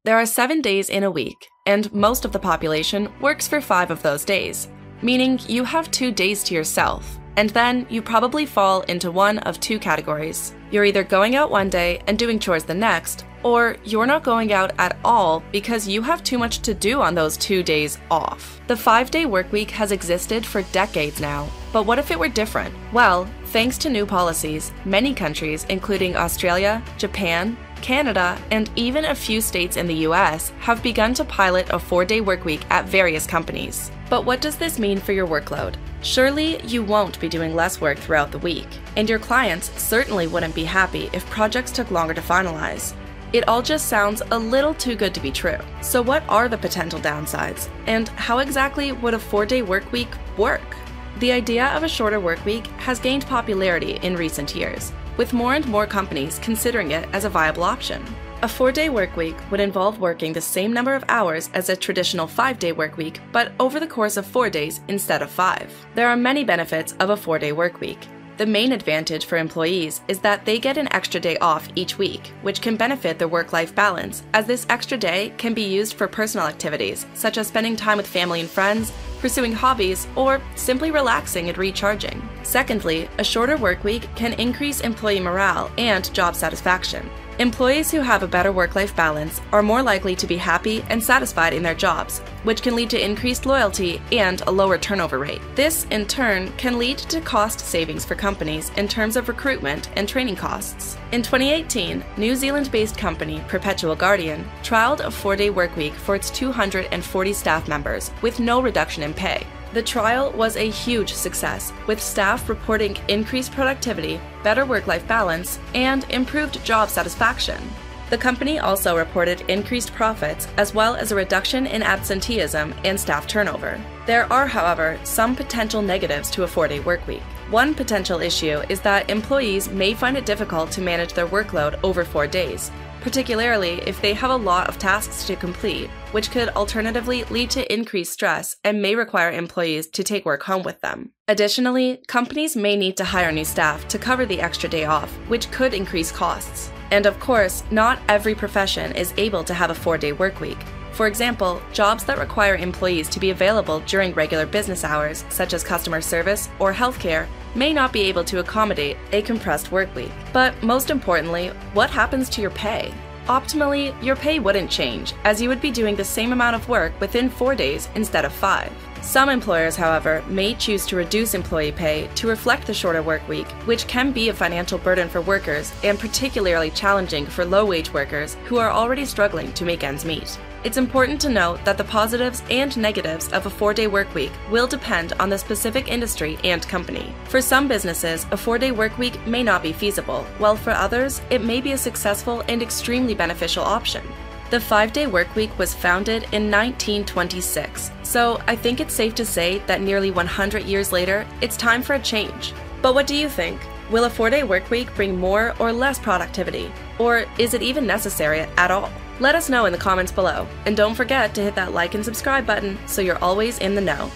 There are 7 days in a week, and most of the population works for 5 of those days, meaning you have 2 days to yourself. And then you probably fall into one of 2 categories. You're either going out one day and doing chores the next, or you're not going out at all because you have too much to do on those 2 days off. The 5-day workweek has existed for decades now, but what if it were different? Well, thanks to new policies, many countries, including Australia, Japan, Canada, and even a few states in the US, have begun to pilot a 4-day workweek at various companies. But what does this mean for your workload? Surely you won't be doing less work throughout the week, and your clients certainly wouldn't be happy if projects took longer to finalize. It all just sounds a little too good to be true. So what are the potential downsides, and how exactly would a 4-day workweek work? The idea of a shorter workweek has gained popularity in recent years, with more and more companies considering it as a viable option. A 4-day workweek would involve working the same number of hours as a traditional 5-day workweek, but over the course of 4 days instead of 5. There are many benefits of a 4-day workweek. The main advantage for employees is that they get an extra day off each week, which can benefit their work-life balance, as this extra day can be used for personal activities, such as spending time with family and friends, pursuing hobbies, or simply relaxing and recharging. Secondly, a shorter workweek can increase employee morale and job satisfaction. Employees who have a better work-life balance are more likely to be happy and satisfied in their jobs, which can lead to increased loyalty and a lower turnover rate. This, in turn, can lead to cost savings for companies in terms of recruitment and training costs. In 2018, New Zealand-based company Perpetual Guardian trialed a 4-day workweek for its 240 staff members with no reduction in pay. The trial was a huge success, with staff reporting increased productivity, better work-life balance, and improved job satisfaction. The company also reported increased profits as well as a reduction in absenteeism and staff turnover. There are, however, some potential negatives to a 4-day workweek. One potential issue is that employees may find it difficult to manage their workload over 4 days, particularly if they have a lot of tasks to complete, which could alternatively lead to increased stress and may require employees to take work home with them. Additionally, companies may need to hire new staff to cover the extra day off, which could increase costs. And of course, not every profession is able to have a 4-day workweek. For example, jobs that require employees to be available during regular business hours, such as customer service or healthcare, may not be able to accommodate a compressed workweek. But most importantly, what happens to your pay? Optimally, your pay wouldn't change, as you would be doing the same amount of work within 4 days instead of 5. Some employers, however, may choose to reduce employee pay to reflect the shorter workweek, which can be a financial burden for workers and particularly challenging for low-wage workers who are already struggling to make ends meet. It's important to note that the positives and negatives of a 4-day workweek will depend on the specific industry and company. For some businesses, a 4-day workweek may not be feasible, while for others, it may be a successful and extremely beneficial option. The 5-day workweek was founded in 1926, so I think it's safe to say that nearly 100 years later, it's time for a change. But what do you think? Will a 4-day workweek bring more or less productivity? Or is it even necessary at all? Let us know in the comments below, and don't forget to hit that like and subscribe button so you're always in the know.